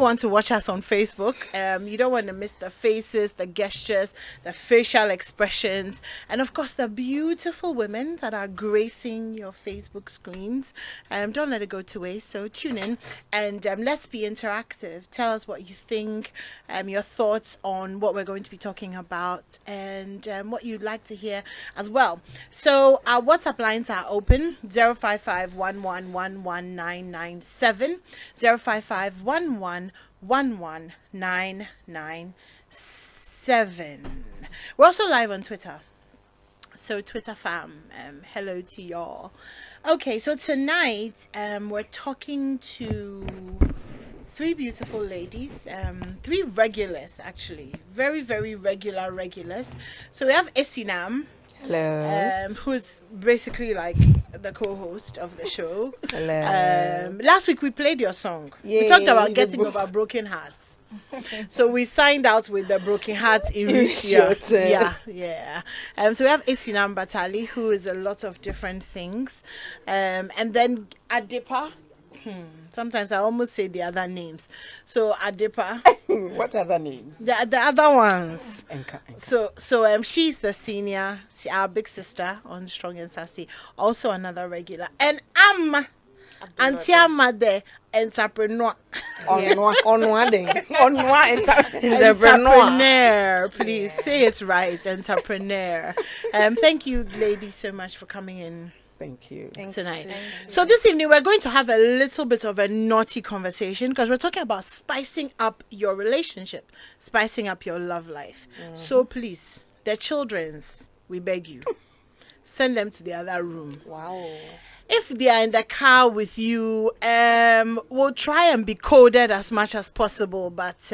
want to watch us on Facebook, you don't want to miss the faces, the gestures, the facial expressions, and of course the beautiful women that are gracing your Facebook screens. Don't let it go to waste. So tune in and let's be interactive. Tell us what you think, your thoughts on what we're going to be talking about, and what you'd like to hear as well. So our WhatsApp lines are open: 055-1111-997, 055-1111-997. We're also live on Twitter. So Twitter fam, hello to y'all. Okay, so tonight we're talking to three beautiful ladies, three regulars actually, very, very regulars. So we have Esinam. Hello. Who's basically like the co-host of the show. Hello. Last week we played your song. Yay, we talked about getting over broken hearts. So we signed out with the broken hearts in Russia. Yeah. So we have Esinam Batali, who is a lot of different things. And then Adepa. Sometimes I almost say the other names. So Adepa. What other names? The other ones. Enka. So she's the senior, our big sister on Strong and Sassy, also another regular. And I'm Auntie Amade, entrepreneur. Entrepreneur. Please say it right, entrepreneur. Thank you, ladies, so much for coming in. Thank you. Tonight. So this evening we're going to have a little bit of a naughty conversation because we're talking about spicing up your relationship, spicing up your love life. So please, the children's, we beg you, send them to the other room. Wow. If they are in the car with you, we'll try and be coded as much as possible, but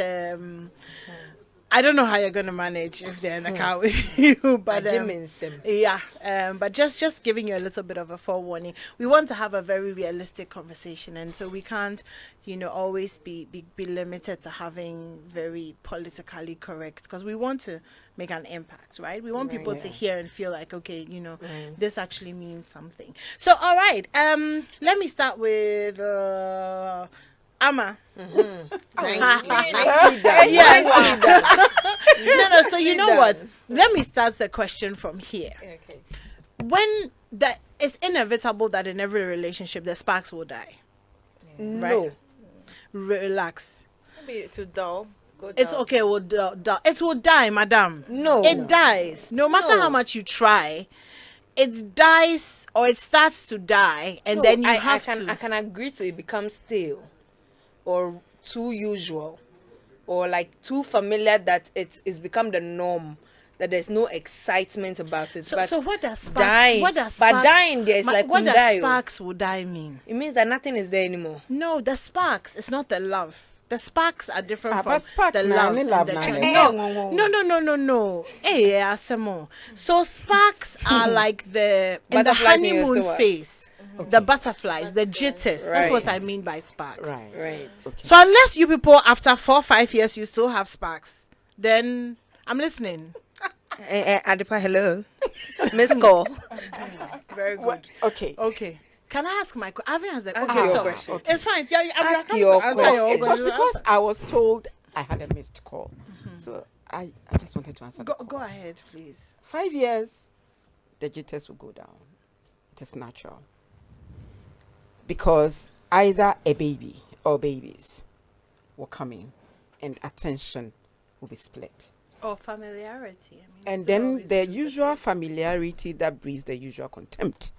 I don't know how you're going to manage if they're in the car with you, but but just giving you a little bit of a forewarning. We want to have a very realistic conversation, and so we can't, always be limited to having very politically correct, because we want to make an impact, right? We want people to hear and feel like, okay, this actually means something. So, all right, let me start with Amma. Nicely done. Yes. No. So you know what? Let me start the question from here. Okay. When it's inevitable that in every relationship the sparks will die. No. Right? Relax. Maybe to dull. It's okay. It will die, madam. No. It dies. No matter how much you try, it dies or it starts to die, and then you have to. I can agree to it becomes stale, or too usual, or like too familiar that it's become the norm, that there's no excitement about it. So what does sparks? Dying, what does but sparks, dying there is like what does die. sparks will die mean? It means that nothing is there anymore. No, the sparks. It's not the love. The sparks are different from sparks the love. And the no. Hey, Asamo. So sparks are like the in the honeymoon phase. The butterflies, the jitters. That's what I mean by sparks. Right. Okay. So unless you people after 4 or 5 years you still have sparks, then I'm listening. Adepa, hello. Miss call. Very good. Okay. Can I ask my question? Ask your question. Okay. It's fine. Yeah, Ask your question. It was because I was told I had a missed call. So I just wanted to answer. Go ahead, please. 5 years, the jitters will go down. It is natural. Because either a baby or babies will come in and attention will be split. Or familiarity. And then the usual familiarity that breeds the usual contempt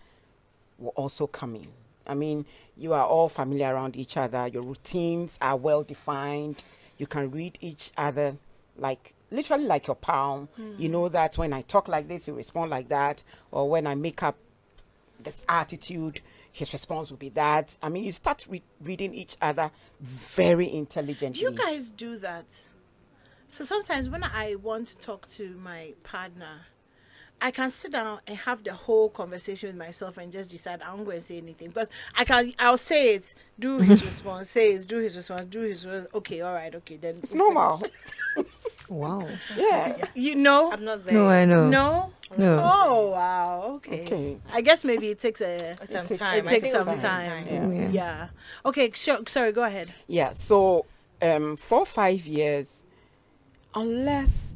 will also come in. I mean, you are all familiar around each other. Your routines are well defined. You can read each other literally like your palm. You know that when I talk like this, you respond like that. Or when I make up this attitude, his response will be that. I mean, you start reading each other very intelligently. Do you guys do that? So sometimes when I want to talk to my partner, I can sit down and have the whole conversation with myself and just decide I'm going to say anything, because I'll say it, do his response, say it, do his response, do his response. Okay, all right, okay, then it's normal. Wow. Yeah. You know? I'm not there. No, I know. No? No. Oh, wow. Okay. I guess maybe it takes some time. It takes some time. Yeah. Yeah. Okay, sorry, go ahead. Yeah, so 4 or 5 years, unless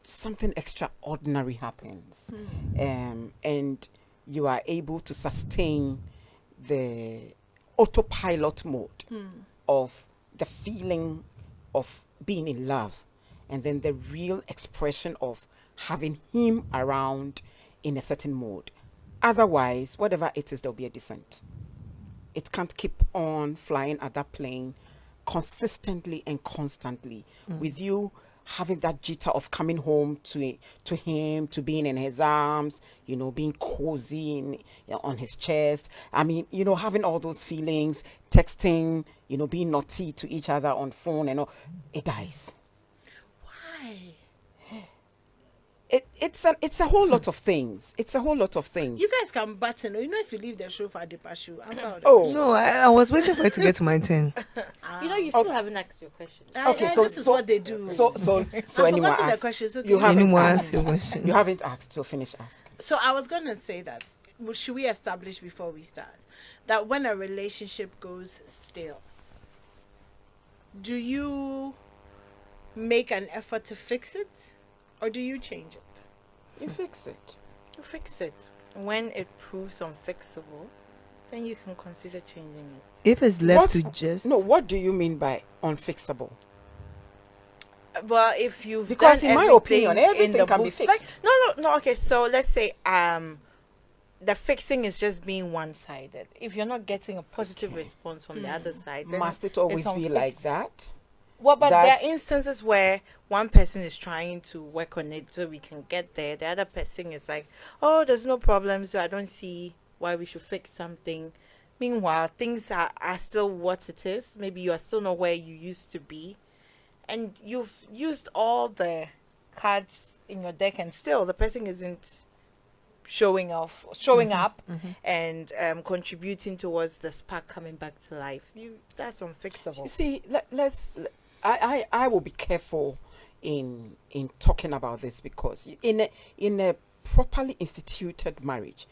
something extraordinary happens, and you are able to sustain the autopilot mode of the feeling of being in love, and then the real expression of having him around in a certain mode. Otherwise, whatever it is, there'll be a descent. It can't keep on flying at that plane consistently and constantly with you having that jitter of coming home to him, to being in his arms, being cozy on his chest. I mean, having all those feelings, texting, being naughty to each other on phone and all. It dies. Why? It's a whole lot of things. It's a whole lot of things. You guys can button. If you leave the show for Adepashu, No, I was waiting for it to get to my turn. You still haven't asked your question. Okay, so this is what they do. So Animwaa the asked. questions. Okay. You haven't Animwaa, asked. ask your question. You haven't asked, so finish asking. So I was gonna say that. Should we establish before we start that when a relationship goes stale, do you make an effort to fix it, or do you change it? You fix it. You fix it. When it proves unfixable, then you can consider changing it. If it's left to just... No, what do you mean by unfixable? Well, if you've Because done in my everything opinion, everything in the can be books, fixed. no. Okay, so let's say the fixing is just being one-sided. If you're not getting a positive response from the other side, then Must it always it's be like unfixed. that? Well, but there That's- are instances where one person is trying to work on it so we can get there. The other person is like, oh, there's no problem, so I don't see why we should fix something. Meanwhile, things are still what it is. Maybe you are still not where you used to be. And you've used all the cards in your deck, and still the person isn't showing up and contributing towards the spark coming back to life. That's unfixable. You see, I will be careful in talking about this, because in a properly instituted marriage,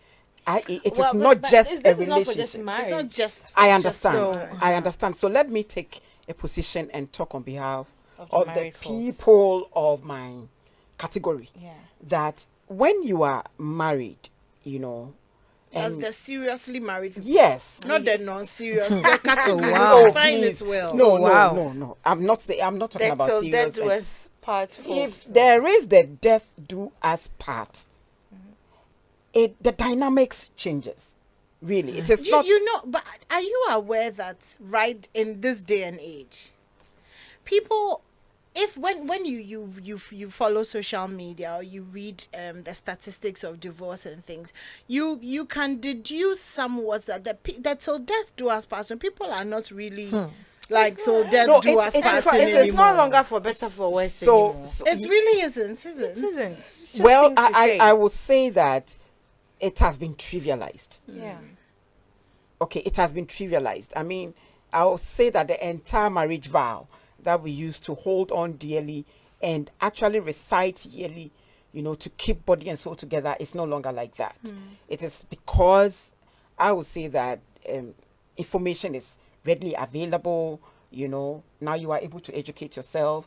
it is not just a relationship. It's not just. I understand. So- I understand. So let me take a position and talk on behalf of the married folks. people of my category. Yeah. That when you are married, As and the seriously married people. yes, Not the non-serious. The category. wow. Define please. it well. No, wow. no. I'm not talking about Till serious. death was part. If there is the death do us part, the dynamics changes. Really, it is not. But are you aware that right in this day and age, people, when you follow social media or you read the statistics of divorce and things, you can deduce somewhat that that till death do us part. So people are not really like till death No, do it's- us it's part fine. It's anymore. no longer for better for worse So, anymore. It really isn't, is It it? isn't. It's just well, things we say. I will say that it has been trivialized. Yeah. Okay, it has been trivialized. I mean, I will say that the entire marriage vow that we used to hold on dearly and actually recite yearly, to keep body and soul together, is no longer like that. It is because I would say that information is readily available. Now you are able to educate yourself.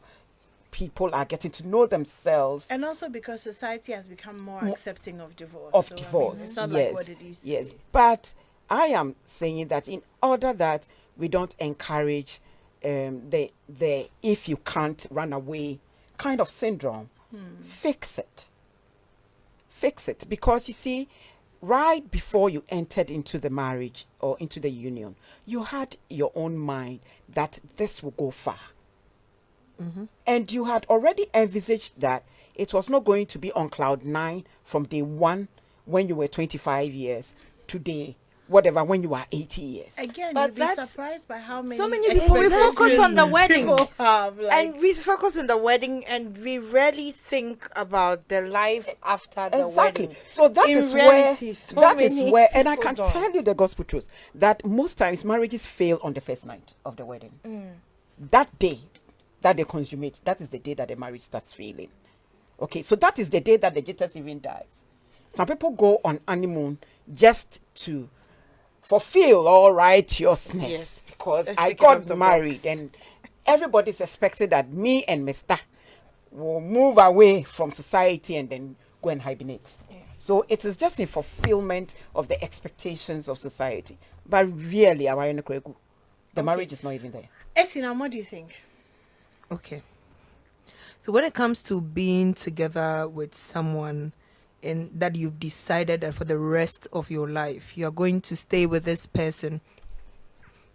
People are getting to know themselves. And also because society has become more accepting of divorce. Of So, I mean, divorce, it's not yes, like what it used to yes. be. But I am saying that in order that we don't encourage the if you can't run away kind of syndrome, fix it. Fix it, because you see, right before you entered into the marriage or into the union, you had your own mind that this will go far. And you had already envisaged that it was not going to be on cloud 9 from day one when you were 25 years to day whatever when you are 80 years. Again, But you'd be that's- surprised by how many. So many people, we focus on the wedding. People have, like, And we focus on the wedding, and we rarely think about the life after the Exactly. wedding. So that In is reality, so many and I people can don't. tell you the gospel truth that most times marriages fail on the first night of the wedding. That day that they consummate, that is the day that the marriage starts failing. Okay, so that is the day that the jitters even dies. Some people go on honeymoon just to fulfill all righteousness, Yes, because let's I take it off got the married box. and everybody's expecting that me and Mr. will move away from society and then go and hibernate. So it is just a fulfillment of the expectations of society. But really, the marriage is not even there. Esina, what do you think? Okay. So when it comes to being together with someone and that you've decided that for the rest of your life you are going to stay with this person,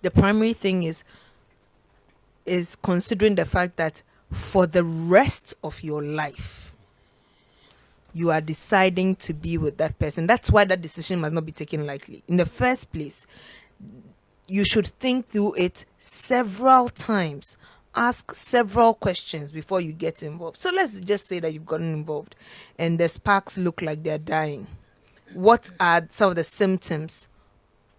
the primary thing is considering the fact that for the rest of your life you are deciding to be with that person. That's why that decision must not be taken lightly. In the first place, you should think through it several times. Ask several questions before you get involved. So let's just say that you've gotten involved and the sparks look like they're dying. What are some of the symptoms?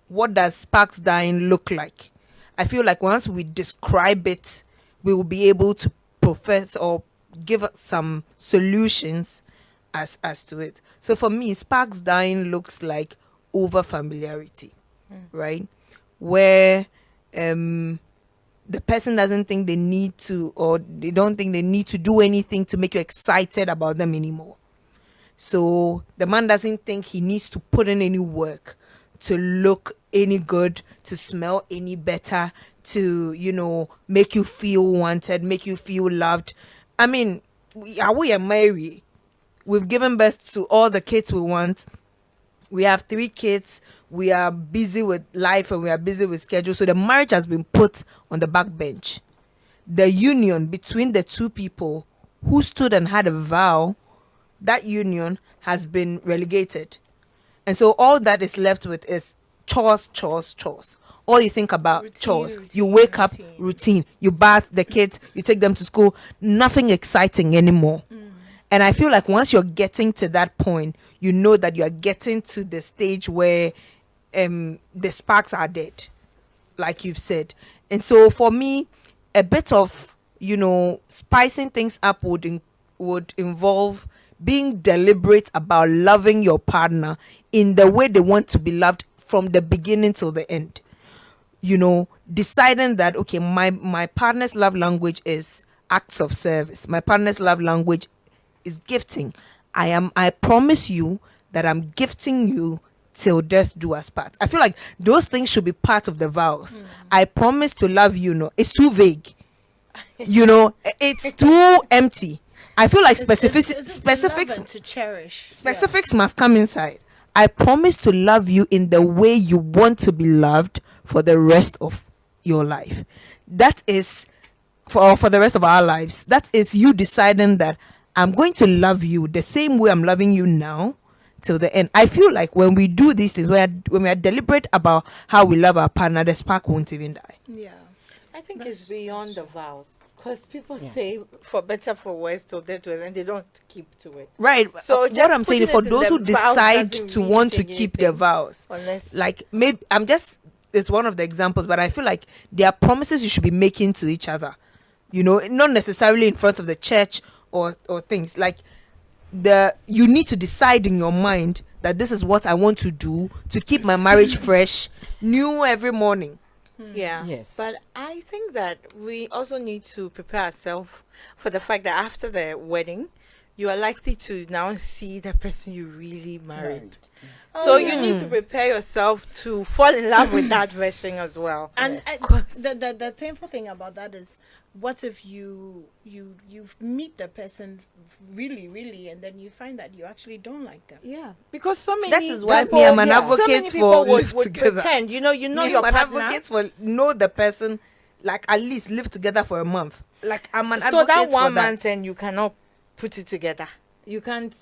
What does sparks dying look like? I feel like once we describe it, we will be able to profess or give some solutions as to it. So for me, sparks dying looks like over familiarity, right? Where the person doesn't think they need to, or they don't think they need to do anything to make you excited about them anymore. So the man doesn't think he needs to put in any work to look any good, to smell any better, to, make you feel wanted, make you feel loved. I mean, we are married. We've given birth to all the kids we want. We have 3 kids. We are busy with life and we are busy with schedule. So the marriage has been put on the back bench. The union between the 2 people who stood and had a vow, that union has been relegated. And so all that is left with is chores. All you think about, Routine, chores. routine, You wake up, routine. routine. You bath the kids, you take them to school. Nothing exciting anymore. And I feel like once you're getting to that point, you know that you are getting to the stage where the sparks are dead, like you've said. And so for me, a bit of, spicing things up would involve being deliberate about loving your partner in the way they want to be loved from the beginning till the end. Deciding that, okay, my partner's love language is acts of service. My partner's love language is gifting. I promise you that I'm gifting you till death do us part. I feel like those things should be part of the vows. I promise to love you. No, it's too vague. It's too empty. I feel like specifics to cherish. Specifics must come inside. I promise to love you in the way you want to be loved for the rest of your life. That is for the rest of our lives. That is you deciding that I'm going to love you the same way I'm loving you now till the end. I feel like when we do these things, when we are deliberate about how we love our partner, the spark won't even die. Yeah. I think it's beyond the vows. Because people say for better, for worse, till death do us, and they don't keep to it. Right. So What just I'm saying is for putting it in those who the vows decide doesn't to really want to change keep their anything. vows, Unless like maybe it's one of the examples, but I feel like there are promises you should be making to each other, not necessarily in front of the church or things like you need to decide in your mind that this is what I want to do to keep my marriage fresh, new every morning. Yeah. Yes. But I think that we also need to prepare ourselves for the fact that after the wedding, you are likely to now see the person you really married. Right. So you need to prepare yourself to fall in love with that version as well. And the painful thing about that is, what if you meet the person really, and then you find that you actually don't like them? Yeah, because so many. That is why me, I'm an advocate so many for people live would together. pretend, you know Me, your I'm an partner. advocate for know the person, like at least live together for a month. Like I'm an So advocate that for 1 that. month, and you cannot put it together. You can't,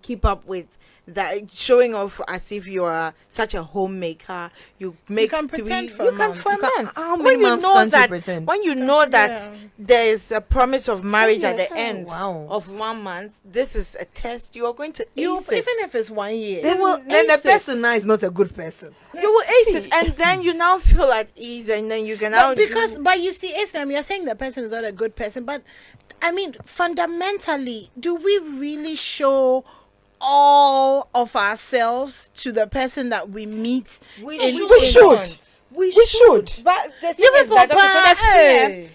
keep up with that, showing off as if you are such a homemaker. You make can pretend for a you can month. for a month. How When many you months know can't you that, pretend? when you know that Yeah. there is a promise of marriage at the yes. end Wow. of 1 month, this is a test. You are going to You ace it. even if it's 1 year. Then will the ace it. person now is not a good person. You will ace it, and then you now feel at ease, and then you can now But you see, Islam, you're saying the person is not a good person, but I mean, fundamentally, do we really show all of ourselves to the person that we meet? We in- should. in- We should. But the thing You is people that, okay, so buy- the fear,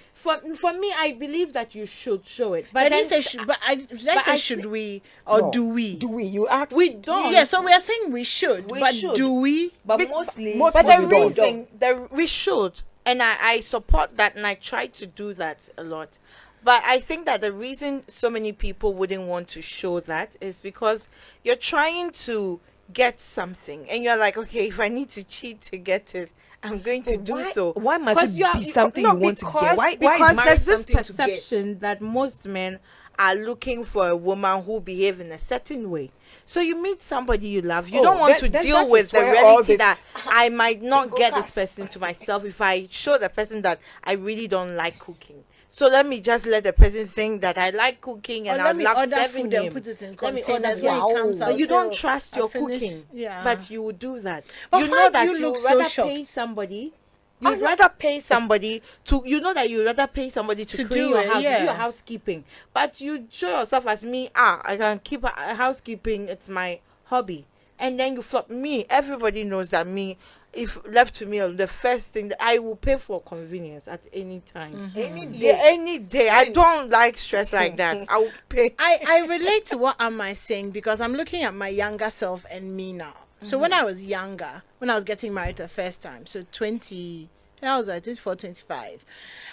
for me, I believe that you should show it. But But I then, didn't say should, but did I say I should thi- we or No. do we? Do we? You ask. we don't. Yeah, so we are saying we should, We but should. do we? But Bec- mostly, most But people the don't. reason we should, and I support that, and I try to do that a lot. But I think that the reason so many people wouldn't want to show that is because you're trying to get something, and you're like, okay, if I need to cheat to get it, I'm going to do so. Why must 'Cause it you are- be something you want to because- get? Why is because marriage there's this something to get? perception that most men are looking for a woman who behave in a certain way. So you meet somebody you love, you Oh, don't want that- to that- deal that with is the where all reality this- that I might not Go get this cast. person to myself if I show the person that I really don't like cooking. So let me just let the person think that I like cooking and Or I let me love order serving food and him. put it in Let me containers order when it comes food. out. But you Say, don't "Oh, trust I your finished." cooking. Yeah. But you would do that. But you why know do that you you look so rather shocked? pay somebody. You'd rather pay somebody to, you know that you'd rather pay somebody to To clean do your it, house, to yeah. do your housekeeping. But you show yourself as me, I can keep a housekeeping, it's my hobby. And then you flop me. Everybody knows that me, if left to me, the first thing that I will pay for convenience at any time. Any day. Yeah, any day. I don't like stress like that. I will pay. I relate to what Amma is saying because I'm looking at my younger self and me now. So when I was younger, when I was getting married the first time, so 20, I was like 24, 25.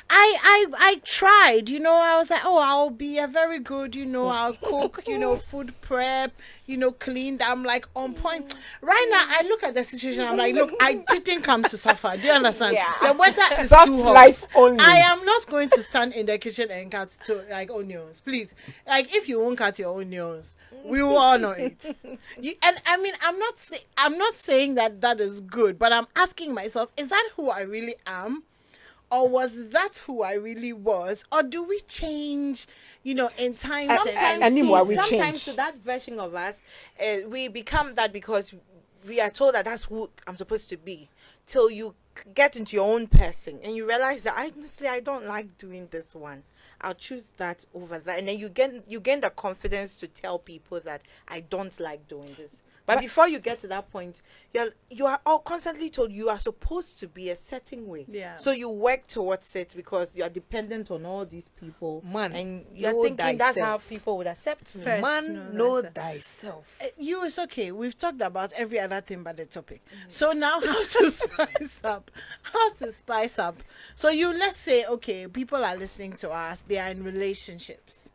I tried, I was like, oh, I'll be a very good, I'll cook, food prep, clean. I'm like on point. Right now, I look at the situation. I'm like, look, I didn't come to suffer. Do you understand? The weather is Soft too hot. life only. I am not going to stand in the kitchen and cut like onions, please. Like if you won't cut your onions, we will all know it. And I mean, I'm not saying that is good, but I'm asking myself, is that who I really am? Or was that who I really was? Or do we change, in time? Animwaa, we sometimes change. to that version of us, we become that because we are told that that's who I'm supposed to be. Till you get into your own person and you realize that honestly I don't like doing this one. I'll choose that over that, and then you gain the confidence to tell people that I don't like doing this. But before you get to that point, you are all constantly told you are supposed to be a certain way. Yeah. So you work towards it because you are dependent on all these people. Man, and you're know thinking that's how thyself. people would accept me. First, Man, know know thyself. thyself. You is okay. We've talked about every other thing but the topic. So now how to spice up. So let's say, okay, people are listening to us, they are in relationships.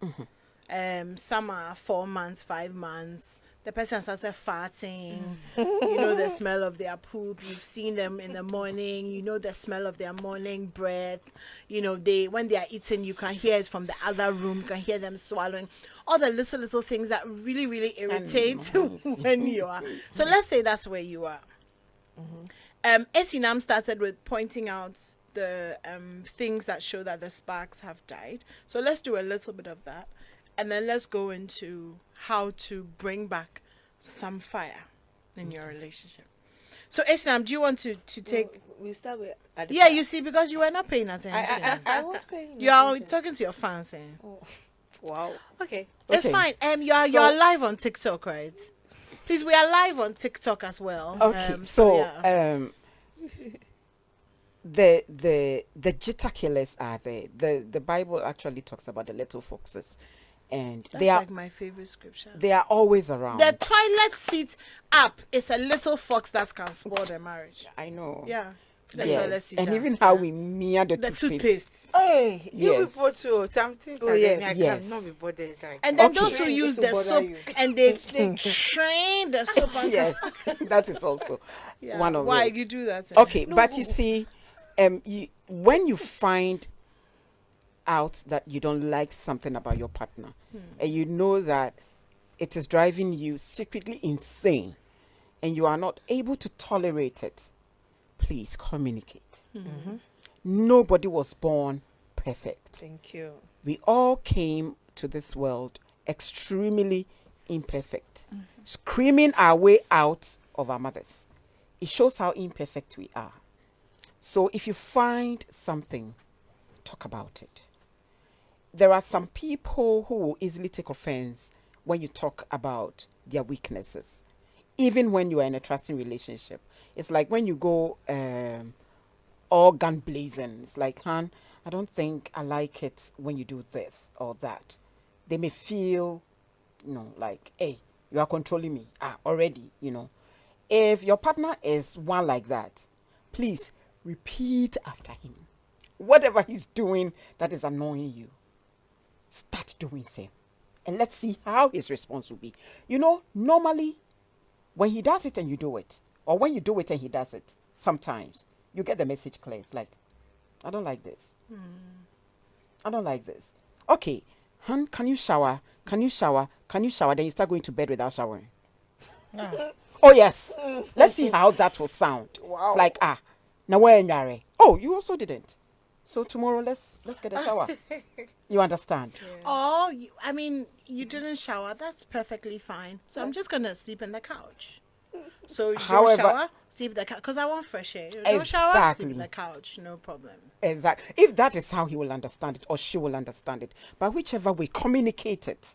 Some are 4 months, 5 months. The person started farting. The smell of their poop. You've seen them in the morning. The smell of their morning breath. When they are eating, you can hear it from the other room. You can hear them swallowing. All the little things that really, really irritate when you are. So let's say that's where you are. Esinam started with pointing out the things that show that the sparks have died. So let's do a little bit of that. And then let's go into how to bring back some fire in your relationship. So, Esinam, do you want to take... We start with. Yeah, you see, because you were not paying attention. I was paying. You are attention. talking to your fans. Wow. Okay. It's Okay. fine. You are live on TikTok, right? Please, we are live on TikTok as well. Okay, yeah. The jitter killers are there. The Bible actually talks about the little foxes, and That's they are like my favorite scripture. they are always around. The toilet seat app is a little fox that can spoil the marriage. I know. Yeah. The toilet Yes, seat and app. even how we mear the the toothpaste. toothpaste. Hey, you Yes. people too. Something. Oh, yes, I yes. cannot be bothered. Like, And then Okay. those who It use will the bother soap you. and they train the soap and Yes, that is also yeah. one of Why it. you do that? Okay, but you see, when you find out that you don't like something about your partner, and you know that it is driving you secretly insane, and you are not able to tolerate it, please communicate. Nobody was born perfect. Thank you. We all came to this world extremely imperfect, screaming our way out of our mothers. It shows how imperfect we are. So if you find something, talk about it. There are some people who will easily take offense when you talk about their weaknesses, even when you are in a trusting relationship. It's like when you go all gun blazing. It's like, I I don't think I like it when you do this or that. They may feel, like, hey, you are controlling me. Already, If your partner is one like that, please repeat after him. Whatever he's doing that is annoying you, start doing same. And let's see how his response will be. Normally, when he does it and you do it, or when you do it and he does it, sometimes you get the message clear. It's like, I don't like this. I don't like this. Okay, hon, can you shower? Can you shower? Can you shower? Then you start going to bed without showering. Oh, yes. Let's see how that will sound. Wow. It's like, now where are you? Oh, you also didn't. So tomorrow, let's get a shower. You understand? Or, you didn't shower. That's perfectly fine. So I'm just going to sleep in the couch. So you don't shower, sleep in the couch. Because I want fresh air. You don't shower, sleep in the couch. No problem. Exactly. If that is how he will understand it or she will understand it. But whichever way, communicate it.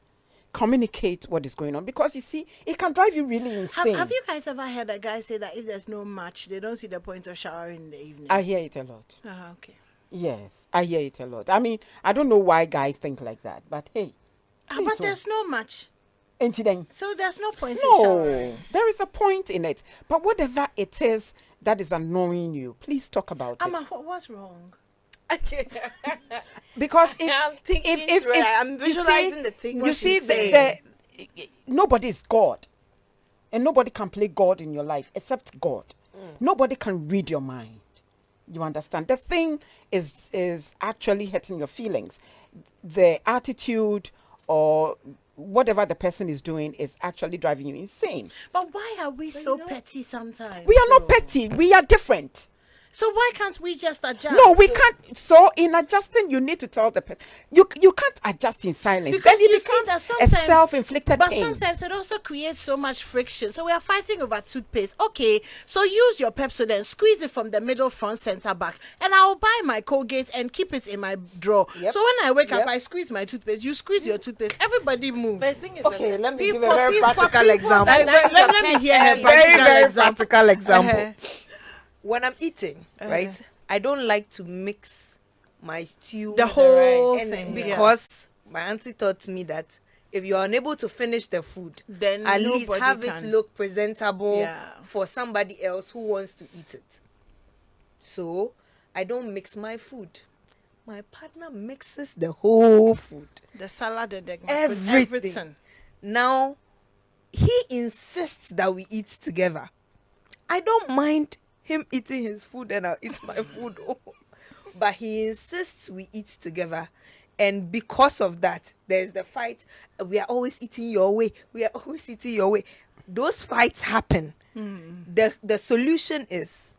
Communicate what is going on. Because you see, it can drive you really insane. Have you guys ever heard a guy say that if there's no match, they don't see the point of showering in the evening? I hear it a lot. Okay. Yes, I hear it a lot. I don't know why guys think like that, but hey. But there's no match. Then, so there's no point in showering. No, there is a point in it. But whatever it is that is annoying you, please talk about it. What's wrong? Because I'm thinking I'm visualizing the thing. You see, nobody is God. And nobody can play God in your life except God. Nobody can read your mind. You understand? The thing is actually hurting your feelings. The attitude or whatever the person is doing is actually driving you insane. But why are we so petty sometimes? We are not petty. We are different. So why can't we just adjust? No, we can't. So in adjusting, you need to tell the person. You can't adjust in silence. Because then you it see that becomes a sometimes- self-inflicted But pain. sometimes it also creates so much friction. So we are fighting over toothpaste. Okay, so use your Pepsodent and squeeze it from the middle, front, center, back. And I'll buy my Colgate and keep it in my drawer. Yep. So when I wake up, Yep. I squeeze my toothpaste. You squeeze your toothpaste. Everybody moves. But the thing is, Okay, that let me give people- a very people- practical people example. that- Let me hear her Very, practical very example. practical example. Uh-huh. When I'm eating, right, I don't like to mix my stew The with whole rice. thing, yeah. Because my auntie taught me that if you're unable to finish the food, Then at least nobody have can. it look presentable Yeah. for somebody else who wants to eat it. So I don't mix my food. My partner mixes the whole food. The salad, the Everything. Now, he insists that we eat together. I don't mind him eating his food and I'll eat my food. But he insists we eat together. And because of that, there's the fight. We are always eating your way. We are always eating your way. Those fights happen. The solution is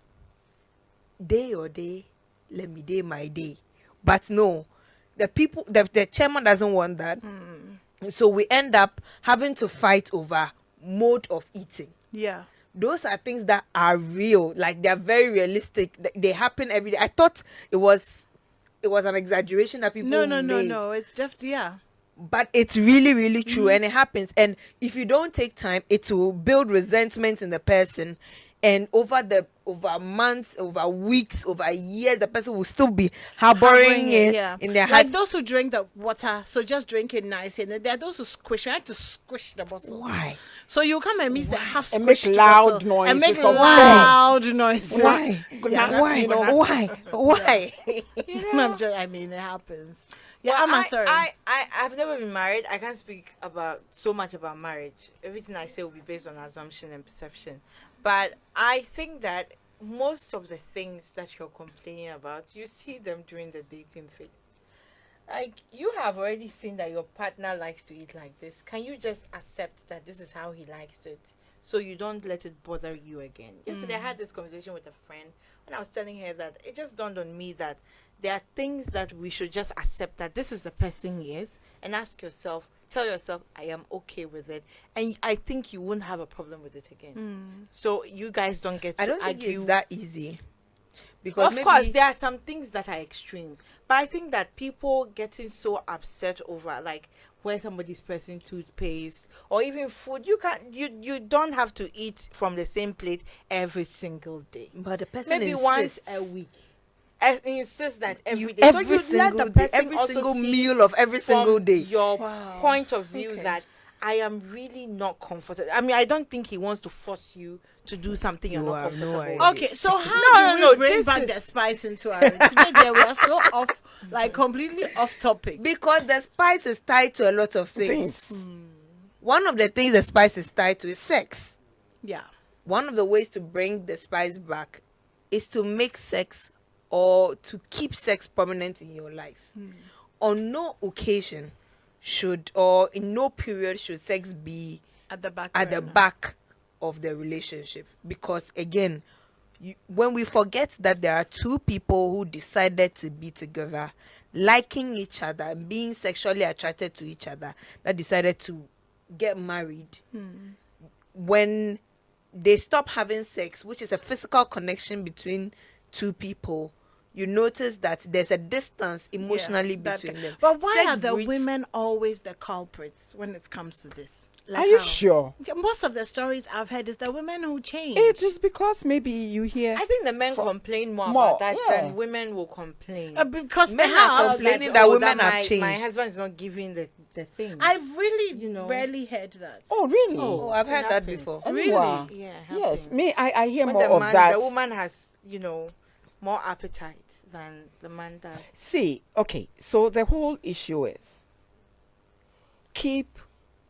day your day, let me day my day. But no, the chairman doesn't want that. So we end up having to fight over mode of eating. Yeah. Those are things that are real, like they're very realistic. They happen every day. I thought it was an exaggeration that people made. No. It's just, yeah. But it's really, really true, and it happens. And if you don't take time, it will build resentment in the person. And over months, over weeks, over years, the person will still be harboring it in their heart. Like those who drink the water, so just drink it nice. And there are those who squish. We like to squish the bottle. Why? So you come and mix the half And make squished loud bottle noises and make of loud noises. Why? Yeah. Why? Why? It happens. Yeah, Well, I'm sorry. I've never been married. I can't speak about so much about marriage. Everything I say will be based on assumption and perception. But I think that most of the things that you're complaining about, you see them during the dating phase. Like, you have already seen that your partner likes to eat like this. Can you just accept that this is how he likes it, so you don't let it bother you again? Yesterday I had this conversation with a friend, and I was telling her that it just dawned on me that there are things that we should just accept that this is the person he is, and tell yourself, I am okay with it, and I think you won't have a problem with it again. So you guys don't get to I don't argue. think it's that easy. Because Of course, there are some things that are extreme, but I think that people getting so upset over like where somebody's pressing toothpaste or even food, you don't have to eat from the same plate every single day. But the person Maybe insists. once a week. insist that every day. So Every you let single the day, person every also single see meal of every single from day. your Wow. point of view Okay. that I am really not comfortable. I mean, I don't think he wants to force you to do something you're You not have no comfortable idea. with. Okay, so how No, do no, we bring this back is- the spice into our today? There we are so off, like completely off topic. Because the spice is tied to a lot of things. Things. One of the things the spice is tied to is sex. Yeah. One of the ways to bring the spice back is to make sex or to keep sex prominent in your life. On no occasion should, or in no period should sex be At the back. at the burner. back of the relationship. Because again, when we forget that there are two people who decided to be together, liking each other and being sexually attracted to each other, that decided to get married, when they stop having sex, which is a physical connection between two people, you notice that there's a distance emotionally Yeah, that between ca- them. But why Sex are the breeds- women always the culprits when it comes to this? Like Are you how? sure? Yeah, most of the stories I've heard is the women who change. It is because maybe you hear. I think the men complain more more, about that yeah. than women will complain. Because Men are perhaps complaining that women have my changed. husband is not giving the thing. I've really You know. rarely heard that. Oh, really? Oh, I've heard It that happens. before. Animwaa. really? Yeah, it Yes, happens. me. I hear when more the of man, that. the woman has, more appetite than the man does. See, okay, so the whole issue is keep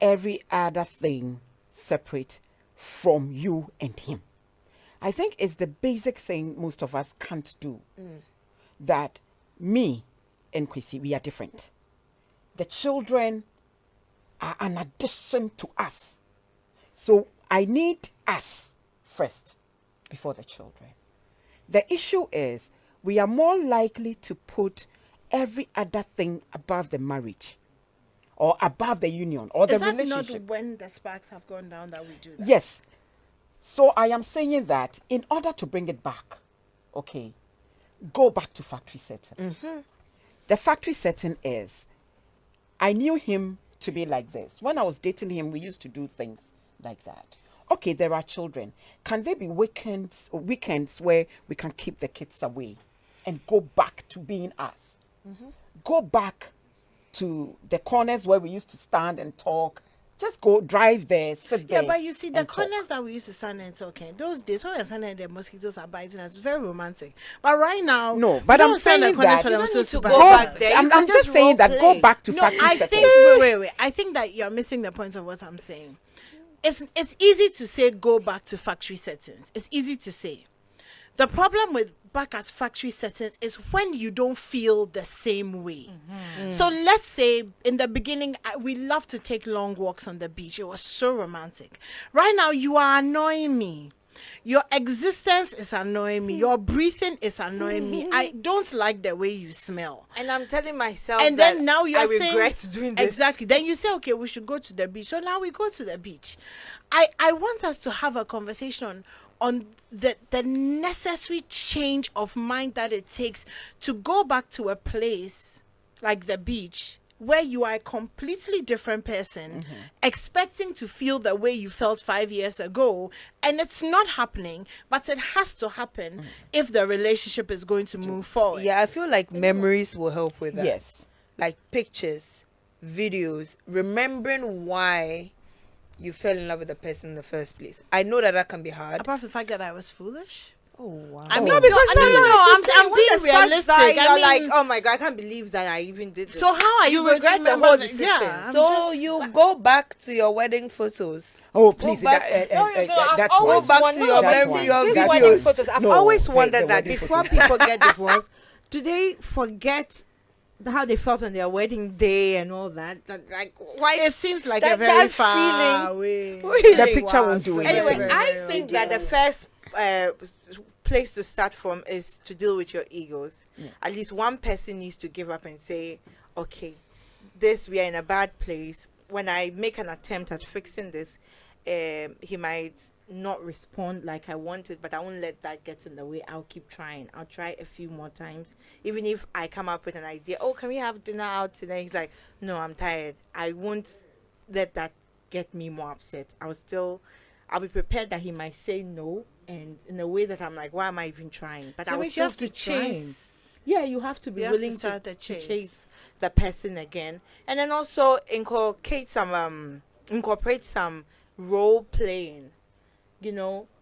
every other thing separate from you and him. I think it's the basic thing most of us can't do. That me and Kwesi, we are different. The children are an addition to us. So I need us first before the children. The issue is we are more likely to put every other thing above the marriage or above the union or the Is that relationship. not when the sparks have gone down that we do that? Yes. So I am saying that in order to bring it back, okay, go back to factory setting. The factory setting is, I knew him to be like this. When I was dating him, we used to do things like that. Okay, there are children. Can there be weekends where we can keep the kids away and go back to being us? Go back to the corners where we used to stand and talk. Just go drive there, sit there. Yeah, but you see, the and talk. corners that we used to stand and talking, those days when we're standing and the mosquitoes are biting us, it's very romantic. But right now, No, we but don't I'm stand in saying the corners that for you them don't so need to super go bad. back there. You I'm can just just saying that role go play. back to No, factory I setting. think wait. I think that you're missing the point of what I'm saying. It's easy to say go back to factory settings. It's easy to say. The problem with back at factory settings is when you don't feel the same way. So let's say in the beginning we love to take long walks on the beach. It was so romantic. Right now you are annoying me. Your existence is annoying me. Your breathing is annoying me. I don't like the way you smell. And I'm telling myself And that then now you're I saying regret doing this. exactly. Then you say, okay, we should go to the beach. So now we go to the beach. I want us to have a conversation on the necessary change of mind that it takes to go back to a place like the beach where you are a completely different person, expecting to feel the way you felt 5 years ago, and it's not happening, but it has to happen if the relationship is going to move forward. Yeah, I feel like memories will help with that. Yes. Like pictures, videos, remembering why you fell in love with the person in the first place. I know that can be hard. Apart from the fact that I was foolish. Oh wow. I mean, No, because no, I'm When being the sparks realistic. die, I you're mean, like, oh my god, I can't believe that I even did this. so how are you, You going regret to the remember whole the- decision. Yeah, I'm So just- you go back to your wedding photos. Oh, please. back- I've That's always one. back to wondered your about memory, these your wedding videos. photos. I've No, always the wondered that wedding before photos. people get divorced, do they forget how they felt on their wedding day and all that? Like, why? it seems like a that- very that far feeling- away. Really? The picture won't do so it. very, Anyway, very, I very think away. that the first place to start from is to deal with your egos. At least one person needs to give up and say, okay, we are in a bad place. When I make an attempt at fixing this, he might not respond like I wanted, but I won't let that get in the way. I'll keep trying. I'll try a few more times. Even if I come up with an idea, oh, can we have dinner out today? He's like, no, I'm tired. I won't let that get me more upset. I'll be prepared that he might say no, and in a way that I'm like, why am I even trying? But I That will means you still have to keep trying. chase yeah, you have to be You have to willing to, start the to chase. chase the person again, and then also incorporate some role playing,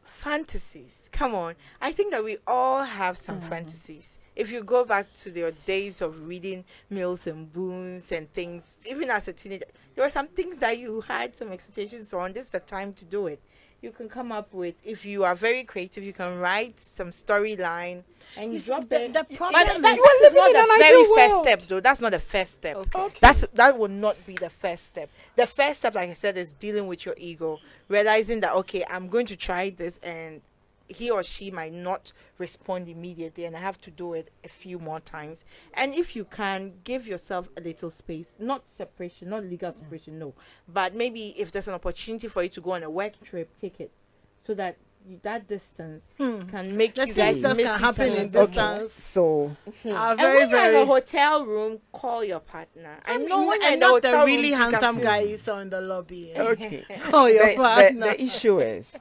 fantasies. Come on, I think that we all have some fantasies. If you go back to your days of reading Mills and Boons and things, even as a teenager, there were some things that you had some expectations on. This is the time to do it. You can come up with, if you are very creative, you can write some storyline and you drop the, it. the But problem that's is not in the an very ideal first world. step, though. That's not the first step. Okay. That will not be the first step. The first step, like I said, is dealing with your ego, realizing that okay, I'm going to try this, and he or she might not respond immediately, and I have to do it a few more times. And if you can, give yourself a little space, not separation, not legal separation, no, but maybe if there's an opportunity for you to go on a work trip, take it, so that that distance can make The you things guys that miss can each happen in other. distance So are And very, when you're in very. a hotel room, call your partner. I know when you're and in the not the hotel really room, you can handsome feel- guy you saw in the lobby. okay. Oh, your the, partner. the issue is,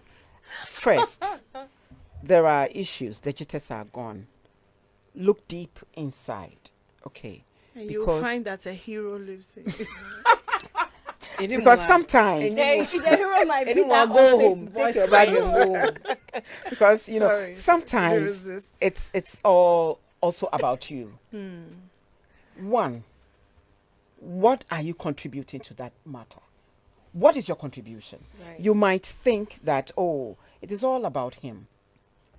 first, there are issues. The jitters are gone. Look deep inside. Okay. And you'll because- find that a hero lives in you. Because sometimes, The hero might be Anyone that go office home, take your bag and boyfriend. go home. because Sorry, sometimes resist. it's all also about you. One, what are you contributing to that matter? What is your contribution? Right. You might think that, oh, it is all about him.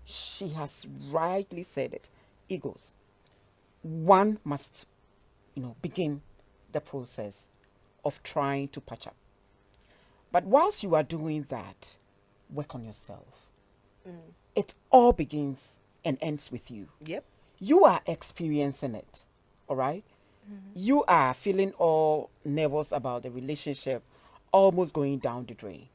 She has rightly said it. Egos. One must, begin the process of trying to patch up. But whilst you are doing that, work on yourself. It all begins and ends with you. Yep. You are experiencing it, all right? You are feeling all nervous about the relationship, almost going down the drain.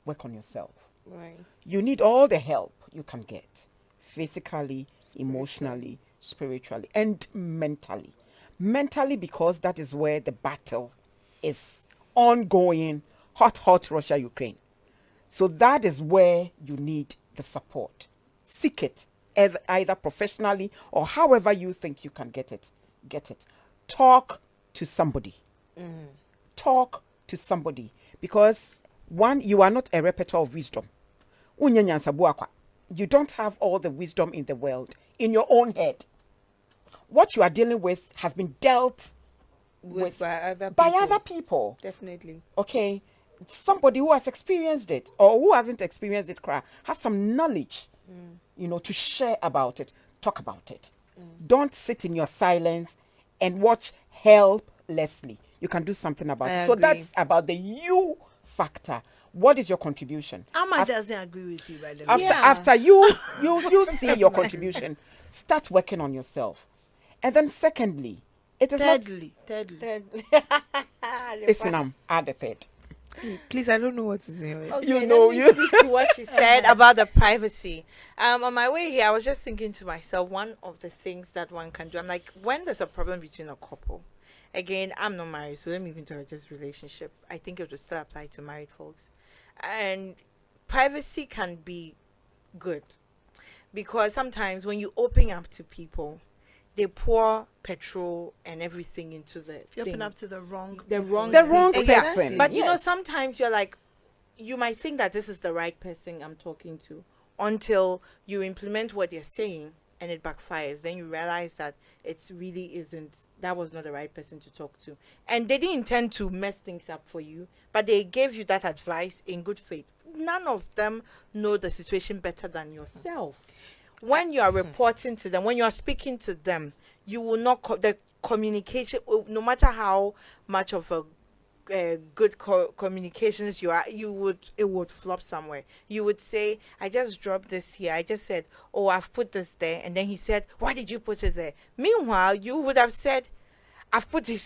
Work on yourself. Right. You need all the help you can get, physically, emotionally, spiritually, and mentally. Mentally, because that is where the battle is ongoing, hot Russia, Ukraine. So that is where you need the support. Seek it, either professionally or however you think you can get it. Get it. Talk to somebody. Talk to somebody. Because one, you are not a repertoire of wisdom. You don't have all the wisdom in the world in your own head. What you are dealing with has been dealt with by other people. Definitely. Okay, somebody who has experienced it or who hasn't experienced it has some knowledge, to share about it. Talk about it. Don't sit in your silence and watch helplessly. You can do something about it. So agree. that's about the you factor. What is your contribution? Amma doesn't agree with you, by the way. After you see your contribution, start working on yourself. And then secondly, it is not Thirdly. listen, add the third. Please, I don't know what to say. Okay, let me speak to what she said about the privacy. On my way here, I was just thinking to myself, one of the things that one can do. I'm like, when there's a problem between a couple, again, I'm not married, so let me even talk just relationship. I think it would still apply to married folks. And privacy can be good because sometimes when you open up to people, they pour petrol and everything into the If you open thing. up to the wrong The wrong Exactly. person. But sometimes you're like, you might think that this is the right person I'm talking to until you implement what they're saying and it backfires. Then you realize that it really isn't, that was not the right person to talk to. And they didn't intend to mess things up for you, but they gave you that advice in good faith. None of them know the situation better than yourself. When you are reporting to them, when you are speaking to them, you will not, the communication, no matter how much of a good communications it would flop somewhere. You would say, I just dropped this here. I just said, oh, I've put this there. And then he said, why did you put it there? Meanwhile, you would have said, I've put this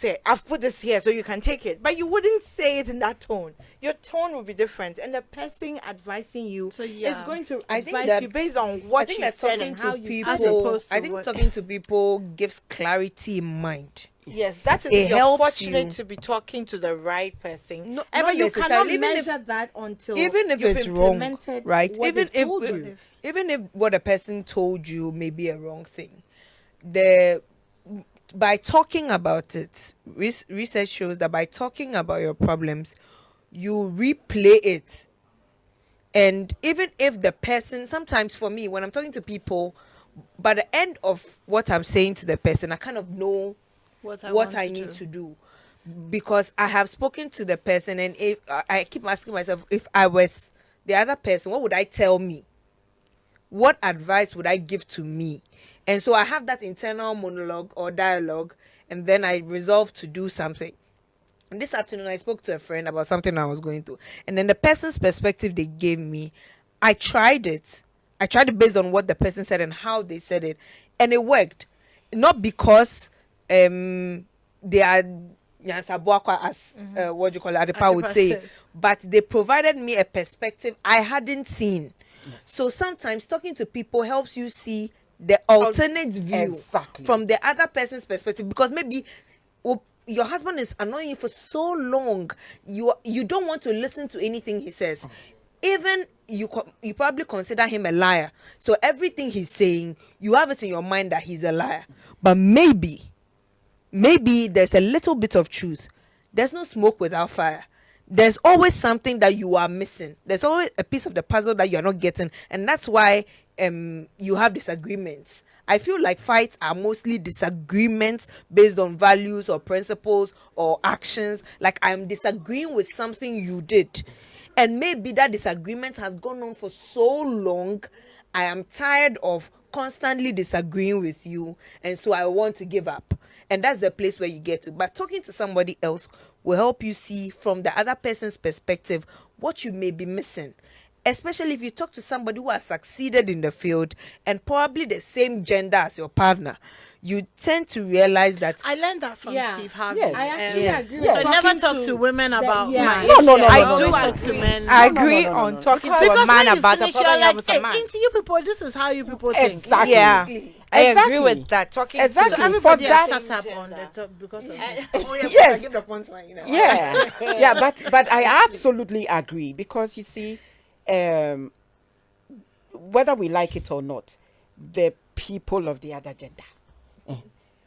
here so you can take it. But you wouldn't say it in that tone. Your tone would be different. And the person advising you is going to I think advise that- you based on what I think you that said talking and how to you people, said it. opposed to I think what- talking to people gives clarity in mind. Yes, that is It if you're helps fortunate you. to be talking to the right person. No- But not you necessarily. cannot Even if- measure that until Even if you've it's wrong, implemented right? what Even they've told you. if what a person told you may be a wrong thing, the by talking about it, research shows that by talking about your problems, you replay it. And even if the person, sometimes for me, when I'm talking to people, by the end of what I'm saying to the person, I kind of know what what I need to do, because I have spoken to the person, and if I keep asking myself, if I was the other person, what would I tell me? What advice would I give to me? And so I have that internal monologue or dialogue, and then I resolve to do something. And this afternoon, I spoke to a friend about something I was going through, and then the person's perspective they gave me, I tried it. I tried it based on what the person said and how they said it, and it worked. Not because they are Nyansabuakwa, as what do you call it, Adepa would say, but they provided me a perspective I hadn't seen. So sometimes talking to people helps you see the alternate view from the other person's perspective, because maybe your husband is annoying you for so long, you don't want to listen to anything he says. Even you probably consider him a liar, so everything he's saying, you have it in your mind that he's a liar. But maybe there's a little bit of truth. There's no smoke without fire. There's always something that you are missing. There's always a piece of the puzzle that you're not getting, and that's why you have disagreements. I feel like fights are mostly disagreements based on values or principles or actions. Like, I'm disagreeing with something you did, and maybe that disagreement has gone on for so long, I am tired of constantly disagreeing with you, and so I want to give up. And that's the place where you get to. But talking to somebody else will help you see from the other person's perspective what you may be missing. Especially if you talk to somebody who has succeeded in the field and probably the same gender as your partner, you tend to realize that. I learned that from Steve Harvey. Yes. I actually agree with So never talking talk to women about yeah. my No, issue. I always do talk agree. to men. I No, agree no. on talking to Because a man when you about a finish, problem you're you have like, with a hey, man. into you people, this is how you people think. Exactly. Yeah, I agree Exactly. with that. Talking Exactly. So to everybody For has that- sat up on the top because of it. Yes. Give the punchline, you know. Yeah. But I absolutely agree, because you see, whether we like it or not, the people of the other gender,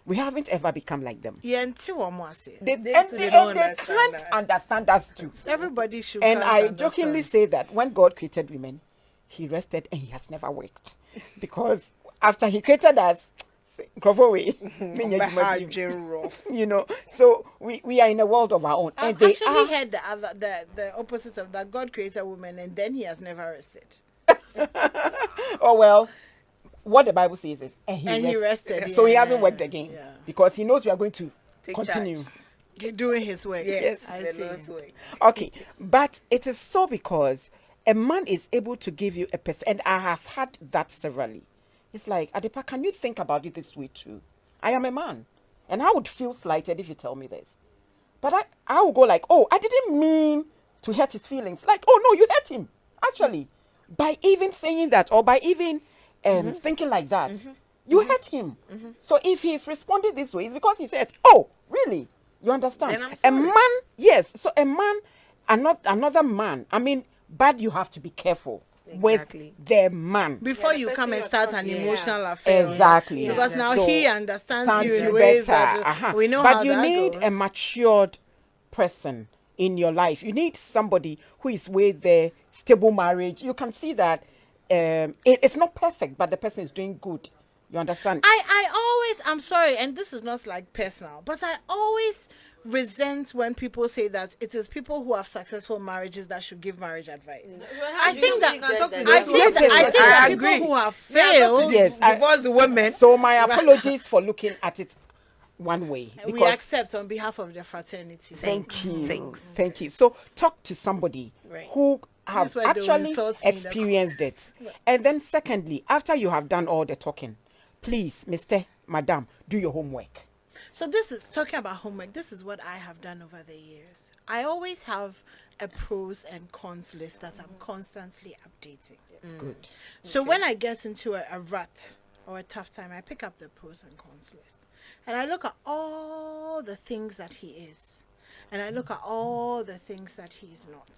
we haven't ever become like them. Yeah, until one more say. They don't can't understand understand us too. Everybody should. And can't I understand. jokingly say that when God created women, he rested and he has never worked. Because after he created us, you know, so we are in a world of our own. I've And they actually are, heard the opposite of that. God created woman and then he has never rested. oh well, what the Bible says is, and he rested. So he hasn't worked again, yeah. because he knows we are going to Take continue. charge. He's doing his work. Yes, I the see. Lord's way. Okay, but it is so because a man is able to give you a person, and I have had that severally. It's like, Adepa, can you think about it this way too? I am a man, and I would feel slighted if you tell me this. But I will go like, oh, I didn't mean to hurt his feelings. Like, oh no, you hurt him. Actually, by even saying that, or by even thinking like that, you hurt him. So if he's responding this way, it's because he said, oh, really? You understand? Then I'm A sorry. man, yes. So a man and not another man. I mean, but you have to be careful Exactly. with the man. Before the you person come and you're start an talking- emotional affair. Exactly. Because now So, he understands sounds you in you ways better. that we know But how you that need goes. a matured person in your life. You need somebody who is with the stable marriage. You can see that it's not perfect, but the person is doing good. You understand? I'm sorry, and this is not like personal, but I always resent when people say that it is people who have successful marriages that should give marriage advice. I think that I think that people agree. who have failed, Yes, Divorce the women. so my apologies for looking at it one way. we Because accept on behalf of the fraternity. thank you. Thanks. Thank you. So talk to somebody Right. who have why they will actually insult me in the experienced it. And then secondly, after you have done all the talking, please, Mr. Madam, do your homework. So this is talking about homework. This is what I have done over the years. I always have a pros and cons list that I'm constantly updating. Good. So when I get into a rut or a tough time, I pick up the pros and cons list. And I look at all the things that he is. And I look at all the things that he is not.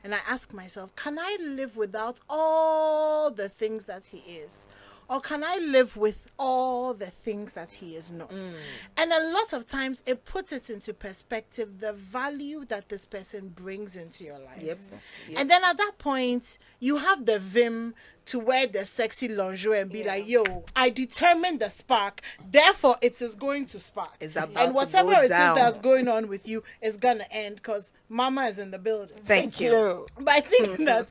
And I ask myself, can I live without all the things that he is? or can I live with all the things that he is not? And a lot of times it puts it into perspective, the value that this person brings into your life. Yep. And then at that point, you have the vim to wear the sexy lingerie and be like, yo, I determined the spark, therefore it is going to spark. It's about and to whatever go it is down. that's going on with you is going to end because mama is in the building. Thank you. But I think that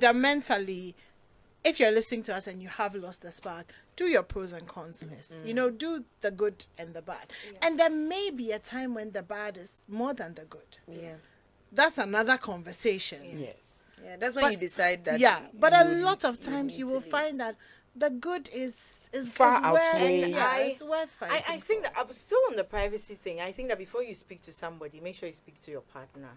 fundamentally, if you're listening to us and you have lost the spark, do your pros and cons list. You know, do the good and the bad. And there may be a time when the bad is more than the good. Yeah. That's another conversation. Yes. Yeah, that's when But- you decide that. Yeah, but a you- lot of you times need you to will leave. find that the good is Far worth, outweighs- yeah, I- it's worth fighting. I think that I'm still on the privacy thing. I think that before you speak to somebody, make sure you speak to your partner.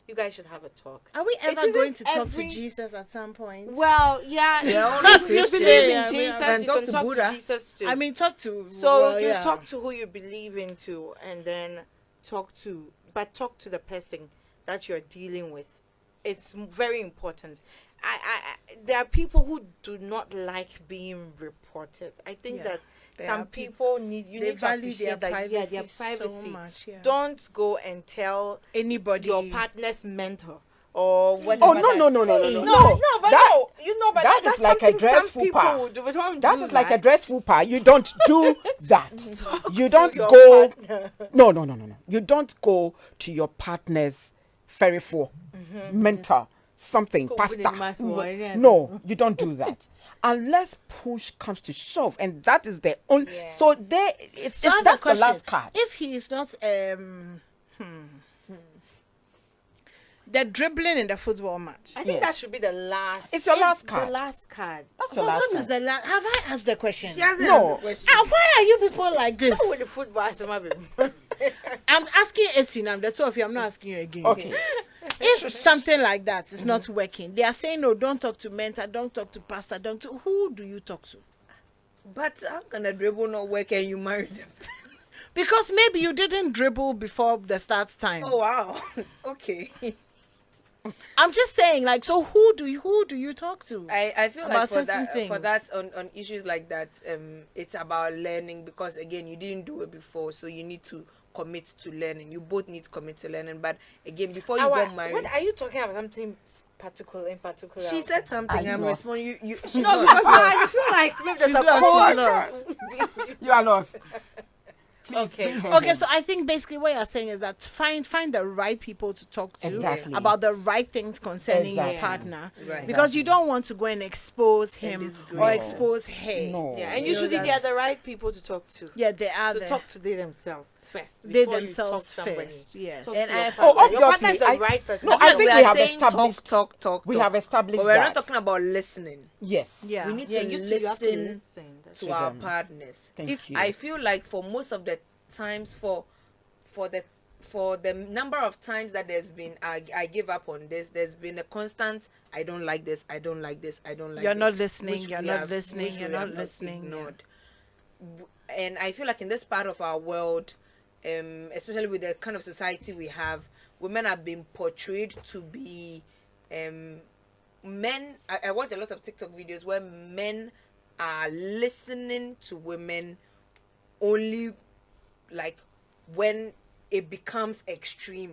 You guys should have a talk. Are we ever isn't going to talk every- to Jesus at some point? Well, yeah. Yeah, if only you Christians. believe Yeah, in we Jesus, can you talk can to talk Buddha. to Jesus too. I mean, talk to. so well, you yeah. talk to who you believe into, and then talk to the person that you're dealing with. It's very important. There are people who do not like being reported. I think Yeah. that There some are people They need to value appreciate their that privacy, their privacy. so much. Yeah. Don't go and tell Anybody. your partner's mentor or whatever. Oh, no, no, no, no, no, no. no, but That- no, you know, but that that's is like a something dress some people fupa. would do. We don't That do is like a that. dress fupa. You don't do that. You to don't your go. partner. No, no, no, no, no. You don't go to your partner's ferry for mentor, something, Go pastor. put in my phone, yeah. No, you don't do that. Unless push comes to shove, and that is the only. Yeah. So there, it's So I have a that's the question. last card. If he is not the dribbling in the football match. I think Yes. that should be the last. It's your last card. The last card. That's your But last what is card. the last? Have I asked the question? She hasn't No. asked the question. Why are you people like this? How would the football as I'm asking Esinam, the two of you. I'm not asking you again. Okay. If something like that is not working, they are saying no. Don't talk to mentor. Don't talk to pastor. Don't. Who do you talk to? But how can a dribble not work and you marry them? Because maybe you didn't dribble before the start time. Oh wow. Okay. I'm just saying, like, so who do you talk to? I feel like About for certain that things. on issues like that, it's about learning because again you didn't do it before, so you need to commit to learning. You both need to commit to learning. But again, before you got married, What are you talking about? Something particular in particular? she said something. Are I'm you lost? responding. You No, because I feel like maybe there's She's a lost, she's culture. You are lost. Okay. Okay, so I think basically what you're saying is that find the right people to talk to Exactly. about the right things concerning your Exactly. partner, Right. because you don't want to go and expose him disgrace or him. expose her. No. Yeah, and You know, usually they are that's- the right people to talk to. Yeah, they are. So there. talk to they themselves first. They before you themselves talk to somebody. first. Yes. Talk And to your I- partner. Oh, Your partner is obviously, the right person. No, I think we we are have saying established. talk. We have established But we're that. not talking about listening. Yes. Yeah. We need Yeah, to you two, you have to listen listen. That's to To our them. partners. Thank you. I feel like for most of the times, for the number of times that there's been I give up on this, there's been a constant I don't like this, I don't like this, I don't like You're this, not listening, which you're we not have- listening, which you're we not have listening, yeah. ignored. And I feel like in this part of our world, especially with the kind of society we have, women have been portrayed to be men. I watch a lot of TikTok videos where men are listening to women only like when it becomes extreme,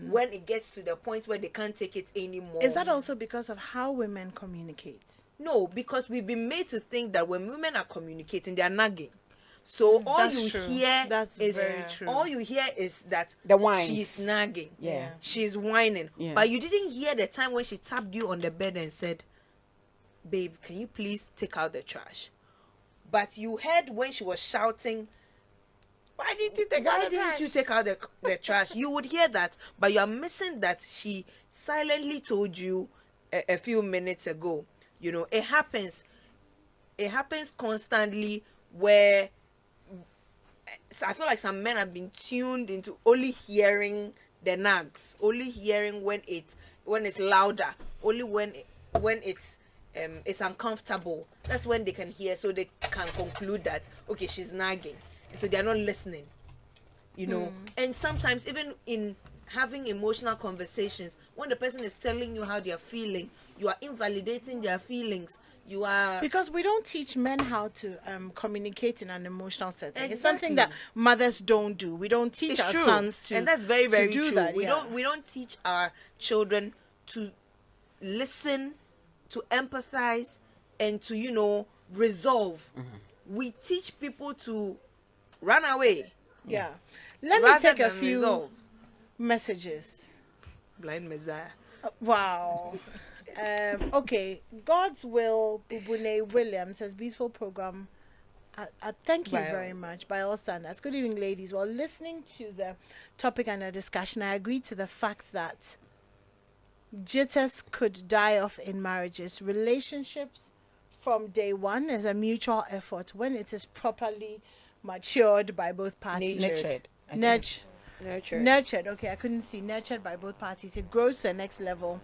when it gets to the point where they can't take it anymore. Is that also because of how women communicate? No, because we've been made to think that when women are communicating, they are nagging. So all That's you true. hear That's is very true. all you hear is that The whines. she's nagging. Yeah. She's whining. Yeah. But you didn't hear the time when she tapped you on the bed and said, "Babe, can you please take out the trash?" But you heard when she was shouting, Why did you take "Why out the didn't trash? you take out the trash?" You would hear that, but you are missing that she silently told you a few minutes ago. You know, it happens constantly where I feel like some men have been tuned into only hearing the nags, only hearing when it's louder, only when it's uncomfortable. That's when they can hear, so they can conclude that okay, she's nagging, and so they are not listening. You know, and sometimes even in having emotional conversations, when the person is telling you how they are feeling, you are invalidating their feelings. You are Because we don't teach men how to communicate in an emotional setting. It's something Exactly. that mothers don't do. We don't teach it's our true, sons to, and that's very, very do true. that. We yeah. don't teach our children to listen, to empathize, and to resolve. We teach people to run away Yeah. Let me rather take a than few resolve. messages. Blind Messiah. Wow. Okay. God's Will, Bubune Williams says, beautiful program. Thank you By very all. much. By all standards. Good evening, ladies. While listening to the topic and the discussion, I agree to the fact that jitters could die off in marriages. Relationships from day one is a mutual effort when it is properly matured by both parties. Nurtured. Nurtured. Okay, I couldn't see. Nurtured by both parties. It grows to the next level.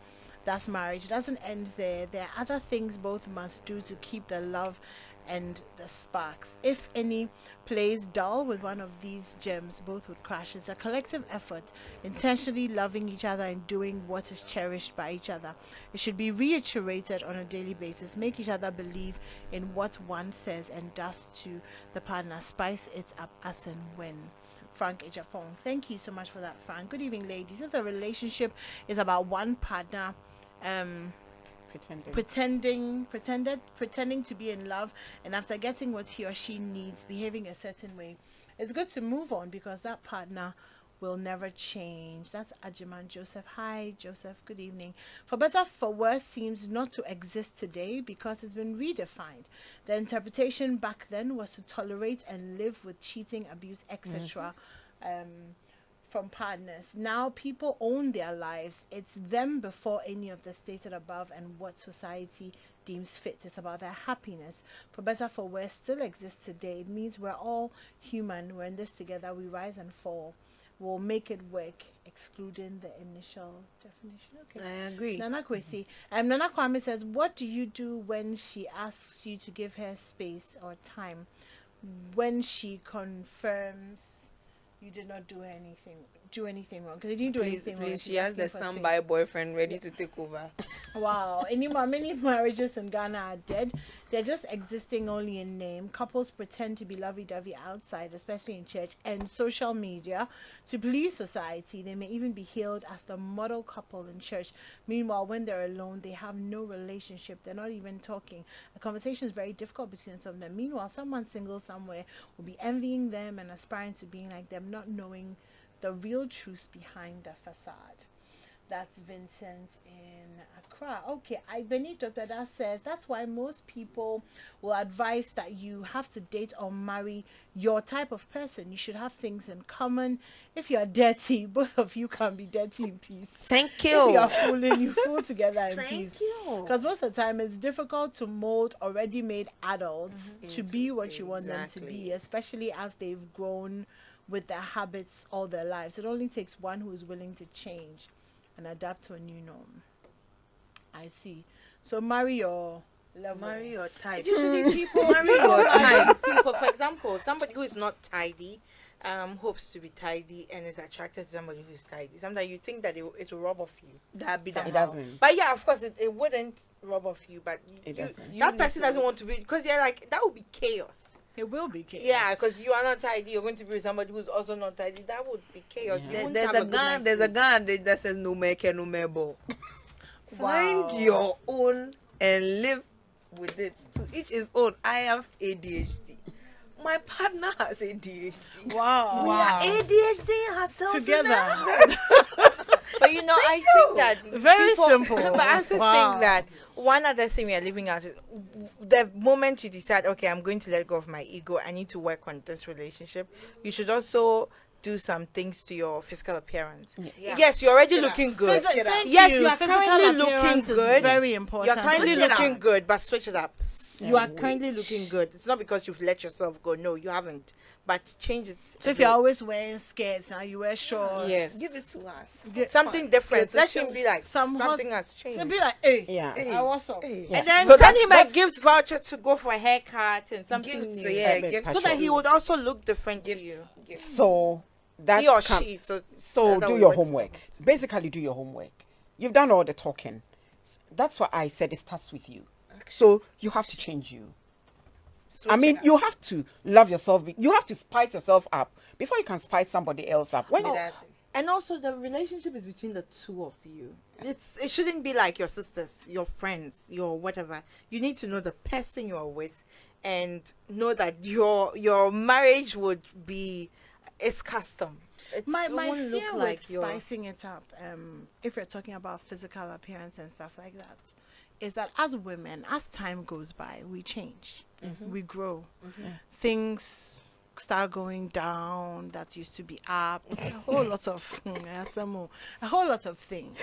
That's marriage. It doesn't end there. There are other things both must do to keep the love and the sparks. If any plays dull with one of these gems, both would crash. It's a collective effort, intentionally loving each other and doing what is cherished by each other. It should be reiterated on a daily basis. Make each other believe in what one says and does to the partner. Spice it up as and when. Frank Ejapong. Thank you so much for that, Frank. Good evening, ladies. If the relationship is about one partner pretending to be in love, and after getting what he or she needs, behaving a certain way, it's good to move on because that partner will never change. That's Ajiman Joseph. Hi, Joseph. Good evening. For better, for worse seems not to exist today because it's been redefined. The interpretation back then was to tolerate and live with cheating, abuse, etc. From partners. Now people own their lives. It's them before any of the stated above and what society deems fit. It's about their happiness. For better, for worse still exists today. It means we're all human. We're in this together. We rise and fall. We'll make it work, excluding the initial definition. Okay. I agree. Nana Kwesi. Nana Kwame says, what do you do when she asks you to give her space or time? When she confirms you did not do anything wrong? Because you didn't do anything wrong. Please, she has the standby boyfriend ready to take over. Wow. Many marriages in Ghana are dead. They're just existing only in name. Couples pretend to be lovey-dovey outside, especially in church and social media, to please society. They may even be hailed as the model couple in church. Meanwhile, when they're alone, they have no relationship. They're not even talking. A conversation is very difficult between some of them. Meanwhile, someone single somewhere will be envying them and aspiring to being like them, not knowing the real truth behind the facade. That's Vincent in Accra. Okay, Benito that says that's why most people will advise that you have to date or marry your type of person. You should have things in common. If you're dirty, both of you can be dirty in peace. Thank If you're fooling, you fool together in peace. Thank you. Because most of the time it's difficult to mold already made adults to be what you want them to be, especially as they've grown with their habits all their lives. It only takes one who is willing to change and adapt to a new norm. I see. So marry your level. Marry your type. Usually people Marry your type. people, for example, somebody who is not tidy, hopes to be tidy and is attracted to somebody who's tidy. Sometimes you think that it will rub off you. That be Somehow. It doesn't. But yeah, of course, it wouldn't rub off you. But It doesn't. that person doesn't want to be, because they're like, that would be chaos. It will be chaos. Yeah, because you are not tidy. You're going to be with somebody who's also not tidy. That would be chaos. You wouldn't There's have a good gun. night's There's a sleep. gun that says no make no mebo. Find Wow. your own and live with it. To each his own. I have ADHD. My partner has ADHD. Wow. We are ADHD ourselves Together. But you know, I think that Very simple. But I also Wow. think that one other thing we are living out is the moment you decide, okay, I'm going to let go of my ego, I need to work on this relationship. You should also do some things to your physical appearance. Yeah. Yes, you're already Switch it looking up. good. Thank Yes, you. you are Physical currently looking appearance is good. very important. You're currently Switch it looking up. good, but switch it up. You are currently looking good. It's not because you've let yourself go. No, you haven't. But change it. So if you're always wearing skirts, now you wear shorts. Yes. Give it to us. Something different. to Let show him be like, something has changed. So be like, hey, Yeah. what's up? Yeah. And then So send him a that's- gift voucher to go for a haircut and something Gifts, new. yeah, Bit gifts. So that he would also look different to you. So that's He or come- she. So So do your homework. Basically, do your homework. You've done all the talking. That's why I said it starts with you. So you have to change you. I mean, you have to love yourself. You have to spice yourself up before you can spice somebody else up. When And also, the relationship is between the two of you. It shouldn't be like your sisters, your friends, your whatever. You need to know the person you are with, and know that your marriage would be it's custom. My won't look fear like with your- spicing it up, if you're talking about physical appearance and stuff like that, is that as women, as time goes by, we change, we grow, things start going down that used to be up, a whole lot of a whole lot of things.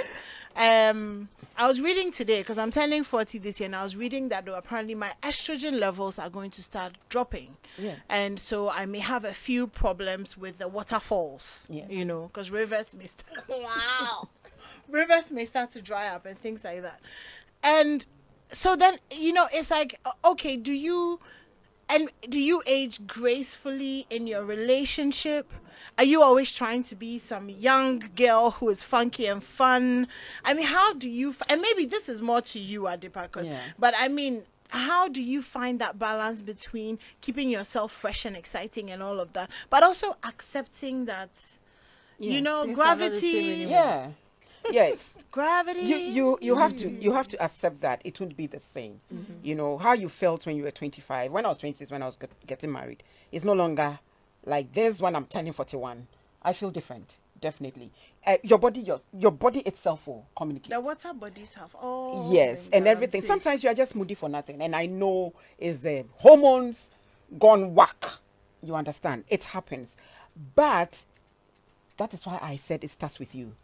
I was reading today because I'm turning 40 this year, and I was reading that apparently my estrogen levels are going to start dropping, and so I may have a few problems with the waterfalls, you know, because rivers may start rivers may start to dry up and things like that. And so then, you know, it's like, okay, do you age gracefully in your relationship? Are you always trying to be some young girl who is funky and fun? I mean, how do you, and maybe this is more to you, Adipa, but I mean, how do you find that balance between keeping yourself fresh and exciting and all of that, but also accepting that, you know, things are not the same gravity, anymore. Yes. gravity. You have to accept that it won't be the same. You know how you felt when you were 25. When I was 26, when I was getting married, it's no longer like this. When I'm turning 41, I feel different. Definitely, your body itself will communicate. The water bodies have all Yes, been and everything. guaranteed. Sometimes you are just moody for nothing, and I know it's the hormones gone whack. You understand? It happens, but that is why I said it starts with you.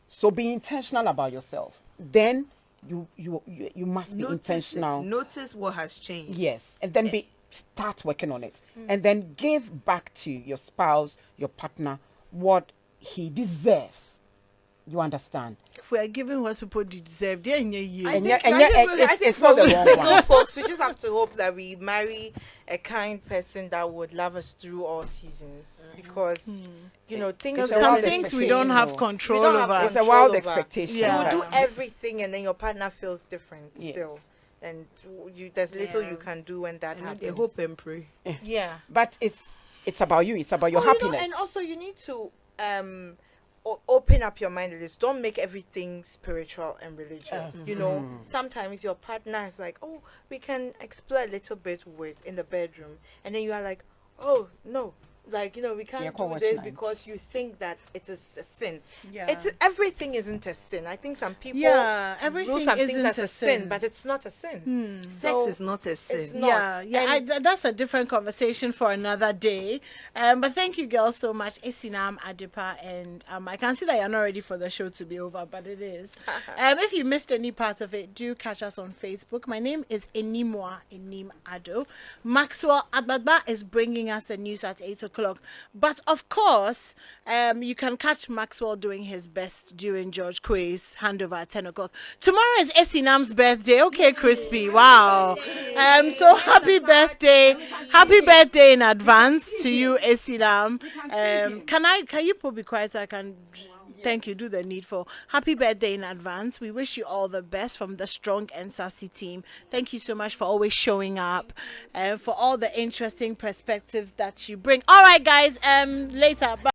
So be intentional about yourself. Then you must be intentional. Notice what has changed. Yes, and then start working on it, and then give back to your spouse, your partner, what he deserves. You understand? If we are giving what people deserve, they're in a year. It's not the wrong Single one. folks, we just have to hope that we marry a kind person that would love us through all seasons, because you know things. Because Some wild things we expectation, don't have though. control We don't have over. It's a control wild over. expectation. Yeah. You do everything, and then your partner feels different Yes. still, and there's little Yeah. you can do when that I know they happens. hope and pray. Yeah. But it's about you. It's about your Oh, you know, happiness. and also you need to open up your mind a little. Don't make everything spiritual and religious. You know, sometimes your partner is like, oh, we can explore a little bit with in the bedroom, and then you are like, oh no, like, you know, we can't call do watch this nights. because you think that it is a sin. Yeah. It's everything isn't a sin. I think some people Yeah, do everything some things isn't as a a sin, sin. but it's not a sin. Sex So, is not a sin. it's not. Yeah, And that's a different conversation for another day. But thank you, girls, so much. Esinam, Adipa, and I can see that you're not ready for the show to be over, but it is. If you missed any part of it, do catch us on Facebook. My name is Animwaa Anim-Addo. Maxwell Adbadba is bringing us the news at 8 o'clock. But of course, you can catch Maxwell doing his best during George Quay's handover at 10 o'clock. Tomorrow is Esinam's birthday. Okay, Crispy. Wow. So happy birthday. Happy birthday in advance to you, Esinam. Can you be quiet so I can thank you, do the needful. Happy birthday in advance. We wish you all the best from the Strong and Sassy team. Thank you so much for always showing up and for all the interesting perspectives that you bring. All right, guys, later. Bye.